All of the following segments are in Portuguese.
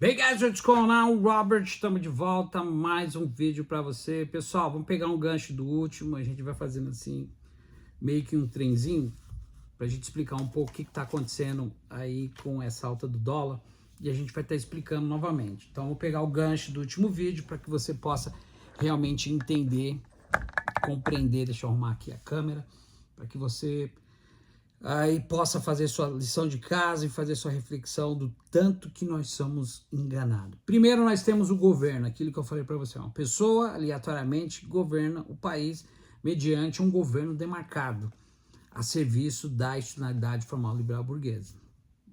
Bem, guys, what's going on? Robert, estamos de volta, mais um vídeo para você. Pessoal, vamos pegar um gancho do último, a gente vai fazendo assim, meio que um trenzinho, para a gente explicar um pouco o que está acontecendo aí com essa alta do dólar, e a gente vai estar explicando novamente. Então, vou pegar o gancho do último vídeo para que você possa realmente entender, compreender. Deixa eu arrumar aqui a câmera, para que você aí possa fazer sua lição de casa e fazer sua reflexão do tanto que nós somos enganados. Primeiro, nós temos o governo, aquilo que eu falei para você, uma pessoa aleatoriamente governa o país mediante um governo demarcado a serviço da institucionalidade formal liberal burguesa.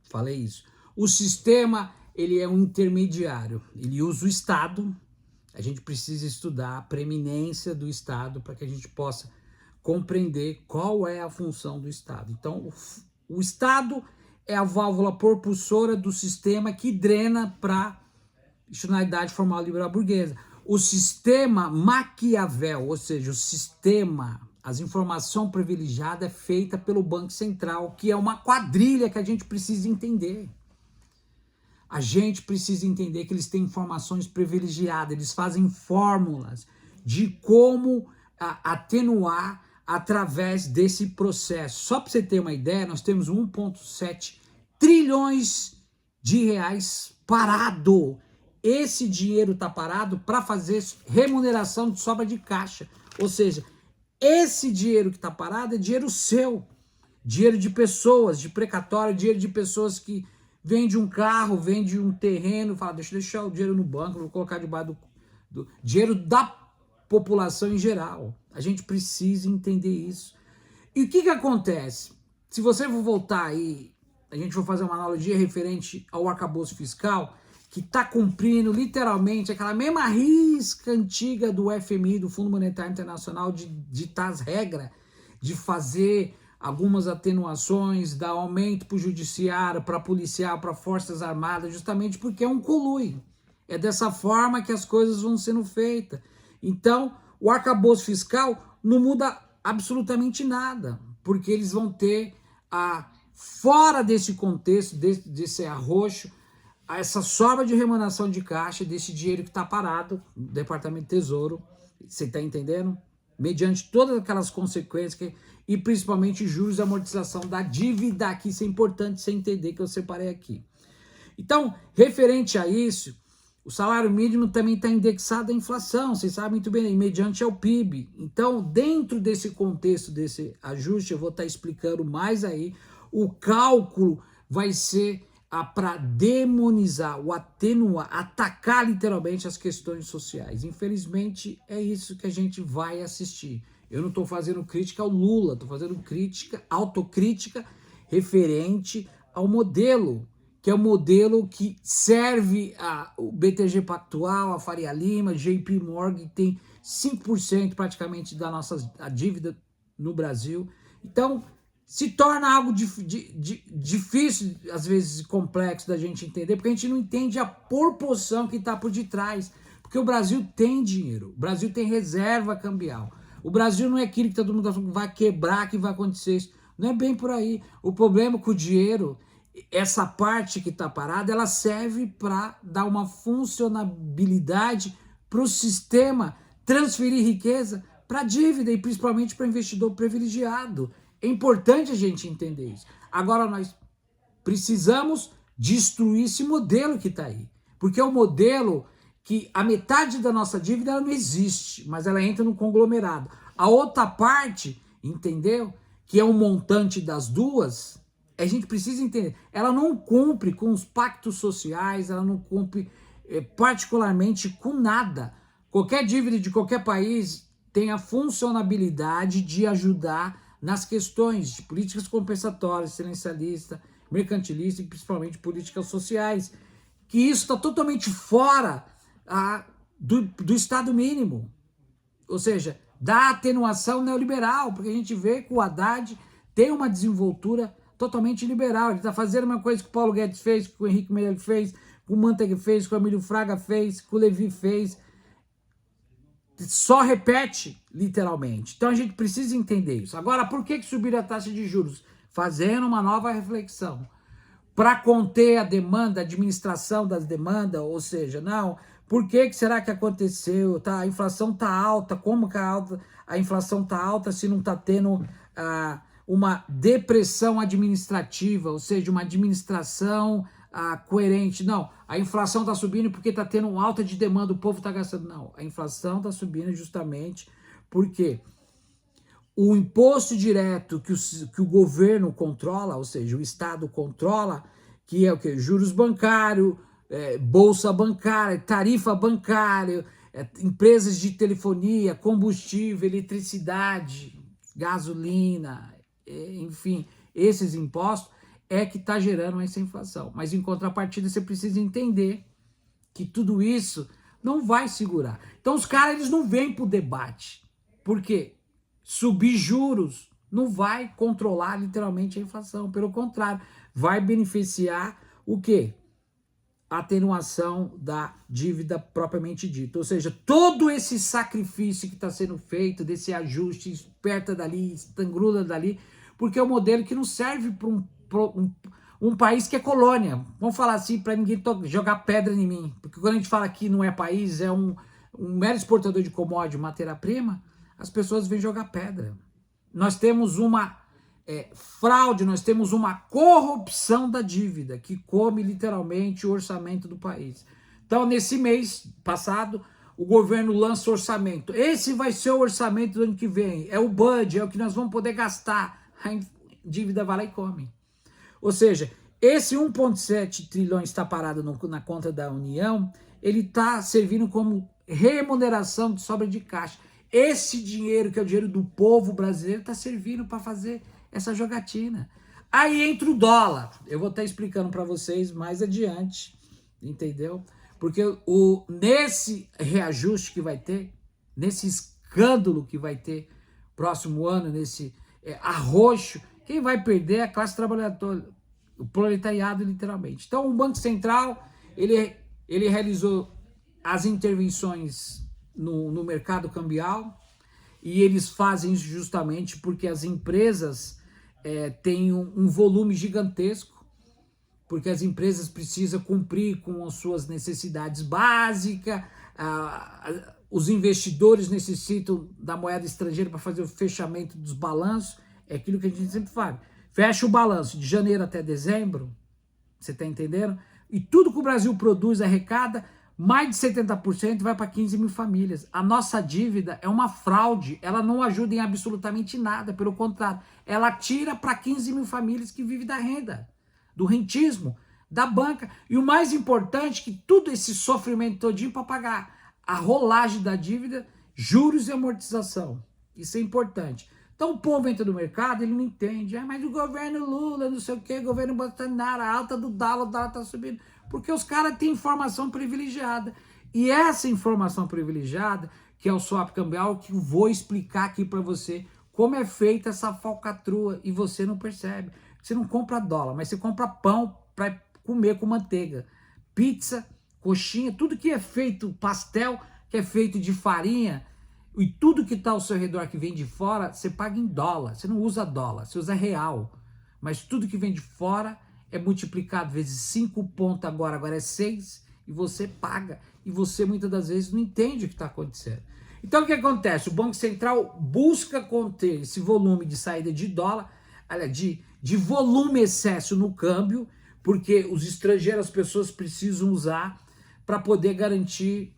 Falei isso. O sistema, ele é um intermediário, ele usa o Estado. A gente precisa estudar a preeminência do Estado para que a gente possa compreender qual é a função do Estado. Então, o Estado é a válvula propulsora do sistema que drena para a institucionalidade formal liberal burguesa. O sistema Maquiavel, ou seja, o sistema, as informações privilegiadas é feita pelo Banco Central, que é uma quadrilha que a gente precisa entender. A gente precisa entender que eles têm informações privilegiadas, eles fazem fórmulas de como atenuar através desse processo. Só para você ter uma ideia, nós temos 1,7 trilhões de reais parado. Esse dinheiro está parado para fazer remuneração de sobra de caixa. Ou seja, esse dinheiro que está parado é dinheiro seu, dinheiro de pessoas, de precatório, dinheiro de pessoas que vende um carro, vende um terreno, fala, deixa eu deixar o dinheiro no banco, vou colocar debaixo do dinheiro da população em geral. A gente precisa entender isso. E o que acontece? Se você for voltar aí, a gente vai fazer uma analogia referente ao arcabouço fiscal, que está cumprindo literalmente aquela mesma risca antiga do FMI, do Fundo Monetário Internacional, de ditar as regras, de fazer algumas atenuações, dar aumento para o judiciário, para policial, para forças armadas, justamente porque é um colui. É dessa forma que as coisas vão sendo feitas. Então, o arcabouço fiscal não muda absolutamente nada, porque eles vão ter, fora desse contexto, desse arroxo, essa sobra de remuneração de caixa, desse dinheiro que está parado no Departamento de Tesouro, você está entendendo? Mediante todas aquelas consequências, e principalmente juros e amortização da dívida, que isso é importante você entender, que eu separei aqui. Então, referente a isso, o salário mínimo também está indexado à inflação, vocês sabem muito bem, mediante ao PIB. Então, dentro desse contexto, desse ajuste, eu vou estar explicando mais aí, o cálculo vai ser para demonizar, ou atenuar, atacar literalmente as questões sociais. Infelizmente, é isso que a gente vai assistir. Eu não estou fazendo crítica ao Lula, estou fazendo crítica, autocrítica, referente ao modelo, que é o modelo que serve o BTG Pactual, a Faria Lima, JP Morgan, que tem 5% praticamente da nossa dívida no Brasil. Então, se torna algo difícil, às vezes complexo da gente entender, porque a gente não entende a proporção que está por detrás. Porque o Brasil tem dinheiro, o Brasil tem reserva cambial. O Brasil não é aquilo que todo mundo está falando que vai quebrar, que vai acontecer isso. Não é bem por aí. O problema com o dinheiro, essa parte que está parada, ela serve para dar uma funcionabilidade para o sistema transferir riqueza para dívida e principalmente para investidor privilegiado. É importante a gente entender isso. Agora nós precisamos destruir esse modelo que está aí. Porque é um modelo que a metade da nossa dívida ela não existe, mas ela entra no conglomerado. A outra parte, entendeu? Que é um montante das duas, a gente precisa entender. Ela não cumpre com os pactos sociais, ela não cumpre particularmente com nada. Qualquer dívida de qualquer país tem a funcionabilidade de ajudar nas questões de políticas compensatórias, silencialista, mercantilista e principalmente políticas sociais, que isso está totalmente fora do Estado mínimo, ou seja, da atenuação neoliberal, porque a gente vê que o Haddad tem uma desenvoltura totalmente liberal, ele está fazendo uma coisa que o Paulo Guedes fez, que o Henrique Meirelles fez, que o Manteiga fez, que o Emílio Fraga fez, que o Levi fez, só repete, literalmente. Então a gente precisa entender isso. Agora, por que subiram a taxa de juros? Fazendo uma nova reflexão. para conter a demanda, a administração das demandas, ou seja, não, por que será que aconteceu? Tá, a inflação está alta, como que a inflação está alta se não está tendo uma depressão administrativa, ou seja, uma administração coerente? Não, a inflação está subindo porque está tendo uma alta de demanda, o povo está gastando. Não, a inflação está subindo justamente porque o imposto direto que o governo controla, ou seja, o Estado controla, que é o quê? Juros bancários, bolsa bancária, tarifa bancária, empresas de telefonia, combustível, eletricidade, gasolina, enfim, esses impostos é que está gerando essa inflação. Mas em contrapartida você precisa entender que tudo isso não vai segurar. Então os caras eles não vêm para o debate. Por quê? Subir juros não vai controlar literalmente a inflação. Pelo contrário, vai beneficiar o quê? A atenuação da dívida propriamente dita. Ou seja, todo esse sacrifício que está sendo feito, desse ajuste, esperta dali, estangrula dali, porque é um modelo que não serve para um país que é colônia. Vamos falar assim, para ninguém jogar pedra em mim. Porque quando a gente fala que não é país, é um mero exportador de commodity, matéria-prima, as pessoas vêm jogar pedra. Nós temos uma fraude, nós temos uma corrupção da dívida que come literalmente o orçamento do país. Então, nesse mês passado, o governo lança orçamento. Esse vai ser o orçamento do ano que vem. É o budget, é o que nós vamos poder gastar. A dívida vai lá e come. Ou seja, esse 1,7 trilhões está parado na conta da União, ele está servindo como remuneração de sobra de caixa. Esse dinheiro, que é o dinheiro do povo brasileiro, está servindo para fazer essa jogatina. Aí entra o dólar. Eu vou estar explicando para vocês mais adiante, entendeu? Porque nesse reajuste que vai ter, nesse escândalo que vai ter próximo ano, nesse arroxo, quem vai perder é a classe trabalhadora, o proletariado literalmente. Então o Banco Central, ele realizou as intervenções no mercado cambial, e eles fazem isso justamente porque as empresas têm um volume gigantesco, porque as empresas precisam cumprir com as suas necessidades básicas, os investidores necessitam da moeda estrangeira para fazer o fechamento dos balanços, é aquilo que a gente sempre fala. Fecha o balanço de janeiro até dezembro, você está entendendo? E tudo que o Brasil produz, arrecada, mais de 70% vai para 15 mil famílias. A nossa dívida é uma fraude, ela não ajuda em absolutamente nada, pelo contrário, ela tira para 15 mil famílias que vivem da renda, do rentismo, da banca. E o mais importante, que tudo esse sofrimento todinho para pagar a rolagem da dívida, juros e amortização. Isso é importante. Então o povo entra no mercado, ele não entende. Mas o governo Lula, não sei o que, governo Bolsonaro, a alta do dólar, o dólar está subindo. Porque os caras têm informação privilegiada. E essa informação privilegiada, que é o swap cambial, que eu vou explicar aqui para você como é feita essa falcatrua e você não percebe. Você não compra dólar, mas você compra pão para comer com manteiga. Pizza, coxinha, tudo que é feito, pastel, que é feito de farinha, e tudo que está ao seu redor que vem de fora, você paga em dólar. Você não usa dólar, você usa real. Mas tudo que vem de fora é multiplicado vezes 5 pontos agora é 6, e você paga. E você muitas das vezes não entende o que está acontecendo. Então o que acontece? O Banco Central busca conter esse volume de saída de dólar, de volume excesso no câmbio, porque os estrangeiros, as pessoas precisam usar para poder garantir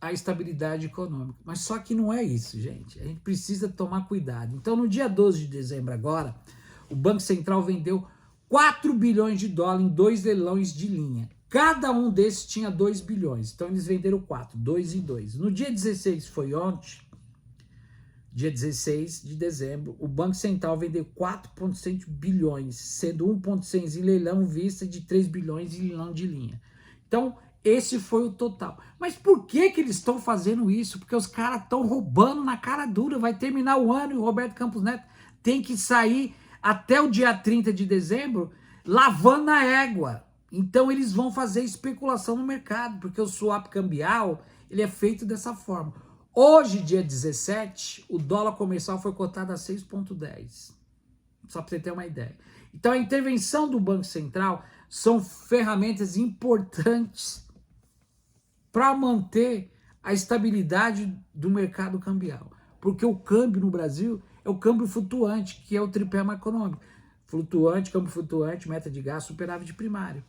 a estabilidade econômica. Mas só que não é isso, gente. A gente precisa tomar cuidado. Então no dia 12 de dezembro agora, o Banco Central vendeu 4 bilhões de dólares em 2 leilões de linha. Cada um desses tinha 2 bilhões. Então eles venderam 4, 2 e 2. No dia 16, foi ontem, dia 16 de dezembro, o Banco Central vendeu 4,7 bilhões, sendo 1,6 em leilão vista de 3 bilhões em leilão de linha. Então, esse foi o total. Mas por que eles estão fazendo isso? Porque os caras estão roubando na cara dura. Vai terminar o ano e o Roberto Campos Neto tem que sair até o dia 30 de dezembro lavando a égua. Então eles vão fazer especulação no mercado, porque o swap cambial ele é feito dessa forma. Hoje, dia 17, o dólar comercial foi cotado a 6,10. Só para você ter uma ideia. Então a intervenção do Banco Central são ferramentas importantes para manter a estabilidade do mercado cambial. Porque o câmbio no Brasil é o câmbio flutuante, que é o tripé macroeconômico. Flutuante, câmbio flutuante, meta de gasto, superávit primário.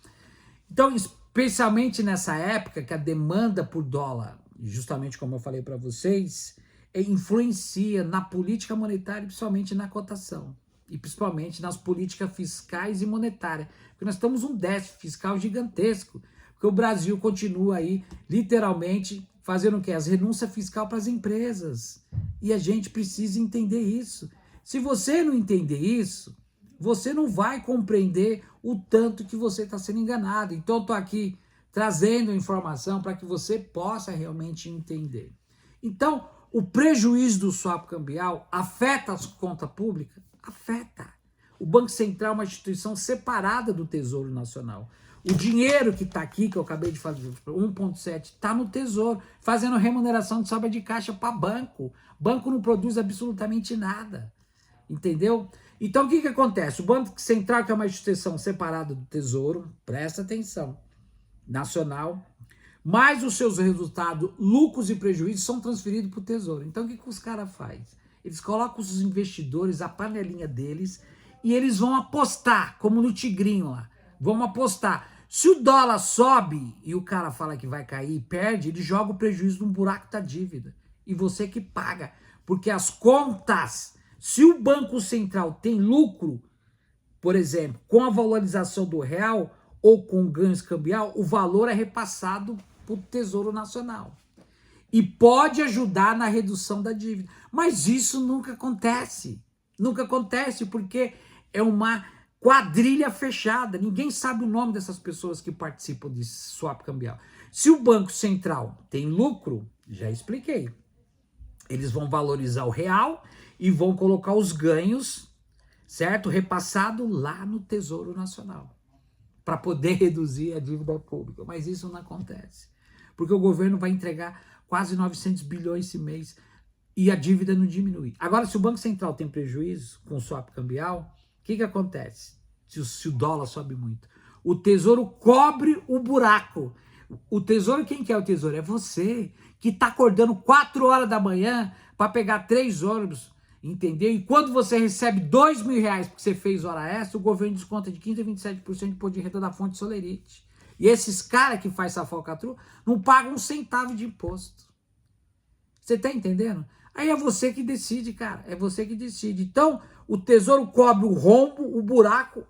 Então, especialmente nessa época que a demanda por dólar, justamente como eu falei para vocês, influencia na política monetária, principalmente na cotação. E principalmente nas políticas fiscais e monetárias. Porque nós temos um déficit fiscal gigantesco. Porque o Brasil continua aí, literalmente, fazendo o quê? As renúncias fiscais para as empresas. E a gente precisa entender isso. Se você não entender isso, você não vai compreender o tanto que você está sendo enganado. Então, eu estou aqui trazendo a informação para que você possa realmente entender. Então, o prejuízo do swap cambial afeta as contas públicas? Afeta. O Banco Central é uma instituição separada do Tesouro Nacional. O dinheiro que está aqui, que eu acabei de falar, 1,7, está no Tesouro, fazendo remuneração de sobra de caixa para banco. Banco não produz absolutamente nada. Entendeu? Então, o que acontece? O Banco Central, que é uma instituição separada do Tesouro, presta atenção, nacional, mas os seus resultados, lucros e prejuízos são transferidos para o Tesouro. Então, o que os caras fazem? Eles colocam os investidores, a panelinha deles, e eles vão apostar, como no Tigrinho lá. Vão apostar. Se o dólar sobe e o cara fala que vai cair e perde, ele joga o prejuízo no buraco da dívida. E você que paga. Porque as contas, se o Banco Central tem lucro, por exemplo, com a valorização do real ou com ganhos cambial, o valor é repassado para o Tesouro Nacional. E pode ajudar na redução da dívida. Mas isso nunca acontece. Nunca acontece porque é uma quadrilha fechada. Ninguém sabe o nome dessas pessoas que participam de swap cambial. Se o Banco Central tem lucro, já expliquei. Eles vão valorizar o real e vão colocar os ganhos, certo? Repassado lá no Tesouro Nacional. Para poder reduzir a dívida pública. Mas isso não acontece. Porque o governo vai entregar quase 900 bilhões esse mês e a dívida não diminui. Agora, se o Banco Central tem prejuízo com o swap cambial, o que acontece? Se o dólar sobe muito. O Tesouro cobre o buraco. O Tesouro, quem que é o Tesouro? É você, que está acordando 4 horas da manhã para pegar 3 ônibus, entendeu? E quando você recebe R$2.000 porque você fez hora extra, o governo desconta de 15% a 27% de imposto de renda da fonte Solerite. E esses caras que fazem essa falcatrua não pagam 1 centavo de imposto. Você tá entendendo? Aí é você que decide, cara. É você que decide. Então, o Tesouro cobre o rombo, o buraco,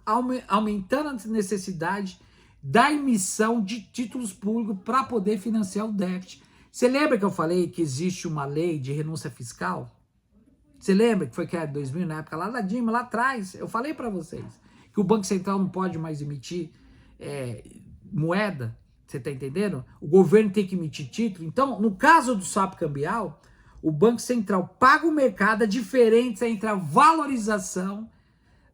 aumentando a necessidade da emissão de títulos públicos para poder financiar o déficit. Você lembra que eu falei que existe uma lei de renúncia fiscal? Você lembra que foi criada em 2000, na época lá da Dilma, lá atrás? Eu falei para vocês que o Banco Central não pode mais emitir moeda. Você tá entendendo? O governo tem que emitir título. Então, no caso do swap cambial, o Banco Central paga o mercado a diferença entre a valorização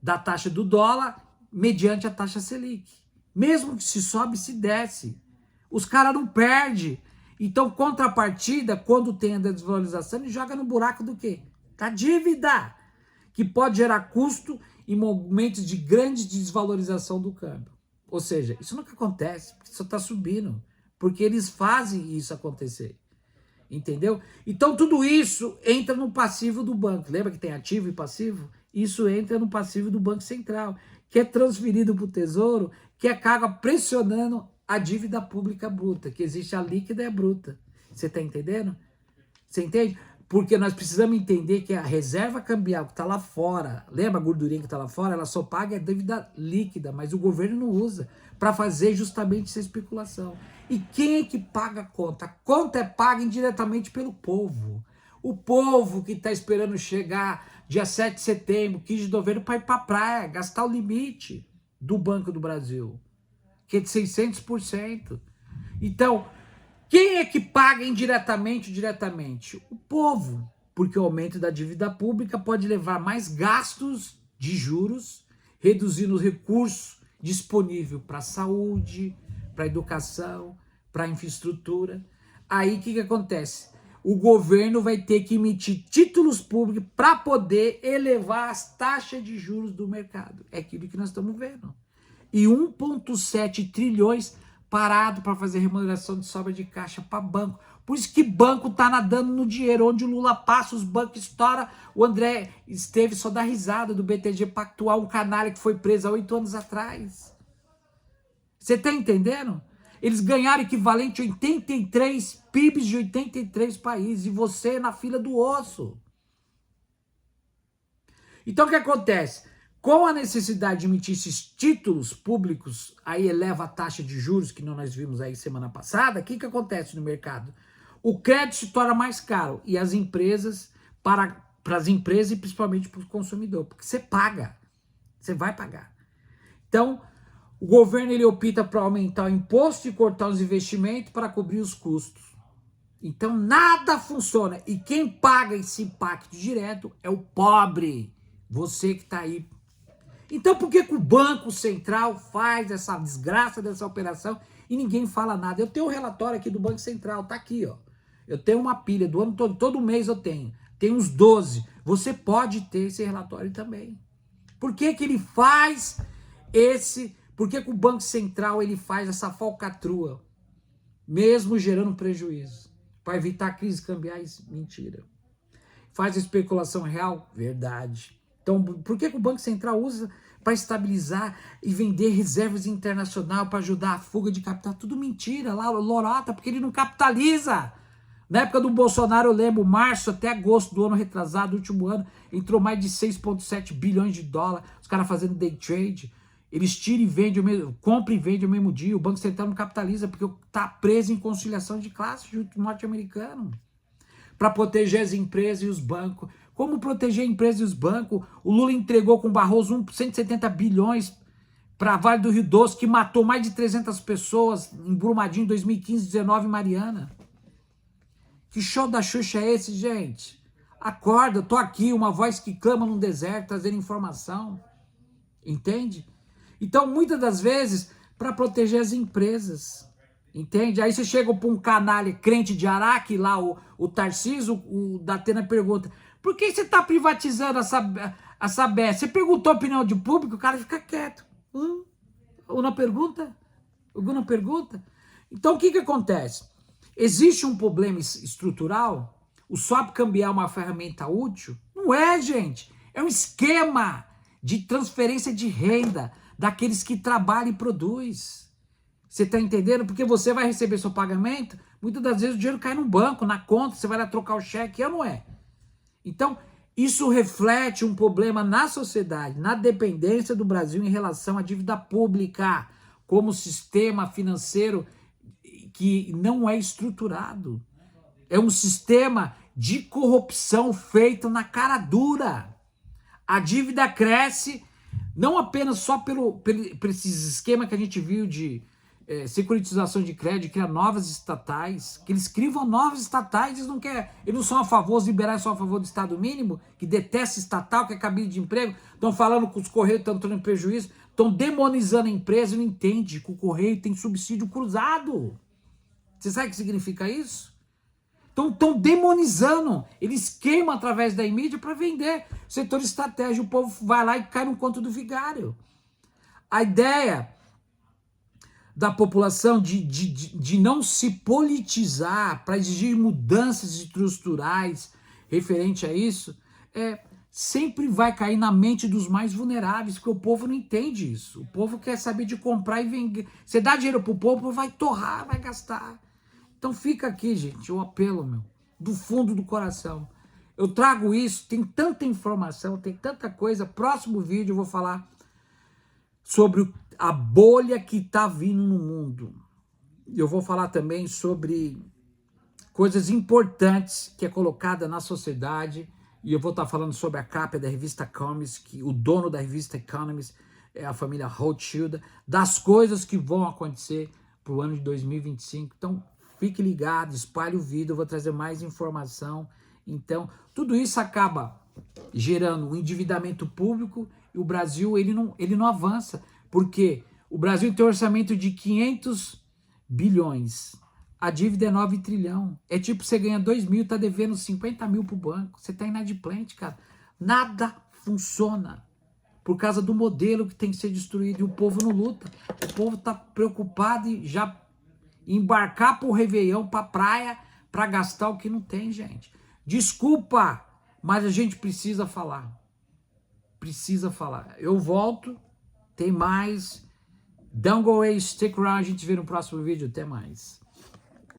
da taxa do dólar mediante a taxa Selic. Mesmo que se sobe, se desce. Os caras não perdem. Então, contrapartida, quando tem a desvalorização, ele joga no buraco do quê? Da dívida, que pode gerar custo em momentos de grande desvalorização do câmbio. Ou seja, isso nunca acontece, porque só está subindo, porque eles fazem isso acontecer. Entendeu? Então, tudo isso entra no passivo do banco. Lembra que tem ativo e passivo? Isso entra no passivo do Banco Central, que é transferido para o Tesouro, que acaba pressionando a dívida pública bruta, que existe a líquida e a bruta. Você está entendendo? Você entende? Porque nós precisamos entender que a reserva cambial que está lá fora, lembra a gordurinha que está lá fora? Ela só paga a dívida líquida, mas o governo não usa para fazer justamente essa especulação. E quem é que paga a conta? A conta é paga indiretamente pelo povo. O povo que está esperando chegar dia 7 de setembro, 15 de novembro, para ir para a praia, gastar o limite do Banco do Brasil, que é de 600%. Então, quem é que paga indiretamente ou diretamente? O povo, porque o aumento da dívida pública pode levar mais gastos de juros, reduzindo os recursos disponíveis para a saúde, para a educação, para a infraestrutura. Aí o que acontece? O governo vai ter que emitir títulos públicos para poder elevar as taxas de juros do mercado. É aquilo que nós estamos vendo. e 1,7 trilhões parado para fazer remuneração de sobra de caixa para banco. Por isso que banco tá nadando no dinheiro. Onde o Lula passa, os bancos estouram. O André Esteves só dá risada do BTG Pactual, um canalha que foi preso há 8 anos atrás. Você tá entendendo? Eles ganharam equivalente a 83 PIBs de 83 países. E você na fila do osso. Então o que acontece? Com a necessidade de emitir esses títulos públicos, aí eleva a taxa de juros, que nós vimos aí semana passada, o que acontece no mercado? O crédito se torna mais caro e as empresas, para as empresas e principalmente para o consumidor, porque você paga, você vai pagar. Então, o governo ele opta para aumentar o imposto e cortar os investimentos para cobrir os custos. Então, nada funciona. E quem paga esse impacto direto é o pobre, você que está aí. Então, por que o Banco Central faz essa desgraça dessa operação e ninguém fala nada? Eu tenho um relatório aqui do Banco Central, tá aqui, ó. Eu tenho uma pilha do ano todo mês eu tenho. Tem uns 12. Você pode ter esse relatório também. Por que ele faz esse... Por que o Banco Central ele faz essa falcatrua? Mesmo gerando prejuízo. Para evitar crises cambiais? Mentira. Faz especulação real? Verdade. Então, por que o Banco Central usa para estabilizar e vender reservas internacionais para ajudar a fuga de capital? Tudo mentira, lá, lorota, porque ele não capitaliza. Na época do Bolsonaro, eu lembro, março até agosto do ano retrasado, último ano, entrou mais de 6,7 bilhões de dólares, os caras fazendo day trade. Eles tiram e vendem, compram e vendem ao mesmo dia. O Banco Central não capitaliza porque está preso em conciliação de classe junto norte-americano. Para proteger as empresas e os bancos. Como proteger a empresa e os bancos? O Lula entregou com o Barroso 170 bilhões para Vale do Rio Doce, que matou mais de 300 pessoas em Brumadinho, 2015, 19, Mariana. Que show da Xuxa é esse, gente? Acorda, eu tô aqui, uma voz que clama no deserto, trazendo informação. Entende? Então, muitas das vezes, para proteger as empresas. Entende? Aí você chega para um canalha crente de Araque, lá o Tarcísio, o Datena pergunta, por que você está privatizando a Sabesp? Você perguntou a opinião de público, o cara fica quieto. Ou não pergunta? Alguma pergunta? Então o que acontece? Existe um problema estrutural? O swap cambial é uma ferramenta útil? Não é, gente. É um esquema de transferência de renda daqueles que trabalham e produzem. Você está entendendo? Porque você vai receber seu pagamento, muitas das vezes o dinheiro cai no banco, na conta, você vai lá trocar o cheque, ou não é? Então, isso reflete um problema na sociedade, na dependência do Brasil em relação à dívida pública, como sistema financeiro que não é estruturado. É um sistema de corrupção feito na cara dura. A dívida cresce, não apenas só por esses esquemas que a gente viu de securitização de crédito, criar novas estatais, que eles criam novas estatais, eles não são a favor, os liberais são a favor do Estado mínimo, que detesta estatal, que é cabide de emprego, estão falando que os Correios estão entrando em prejuízo, estão demonizando a empresa e não entende que o Correio tem subsídio cruzado. Você sabe o que significa isso? Então estão demonizando, eles queimam através da mídia para vender setor estratégico, o povo vai lá e cai no conto do vigário. A ideia da população de não se politizar para exigir mudanças estruturais referente a isso, sempre vai cair na mente dos mais vulneráveis, porque o povo não entende isso. O povo quer saber de comprar e vender. Você dá dinheiro pro povo, vai torrar, vai gastar. Então fica aqui, gente, o apelo, do fundo do coração. Eu trago isso, tem tanta informação, tem tanta coisa. Próximo vídeo eu vou falar sobre a bolha que está vindo no mundo. Eu vou falar também sobre coisas importantes que é colocada na sociedade, e eu vou estar falando sobre a capa da revista Economist, que o dono da revista Economist é a família Rothschild, das coisas que vão acontecer para o ano de 2025. Então, fique ligado, espalhe o vídeo, eu vou trazer mais informação. Então, tudo isso acaba gerando um endividamento público e o Brasil ele não avança. Porque o Brasil tem um orçamento de 500 bilhões. A dívida é 9 trilhão. É tipo, você ganha 2 mil, tá devendo 50 mil pro banco. Você tá inadimplente, cara. Nada funciona. por causa do modelo que tem que ser destruído, e o povo não luta. O povo tá preocupado em já embarcar pro Réveillon, pra praia, pra gastar o que não tem, gente. Desculpa, mas a gente precisa falar. Precisa falar. Eu volto, tem mais. Don't go away, stick around, a gente se vê no próximo vídeo. Até mais.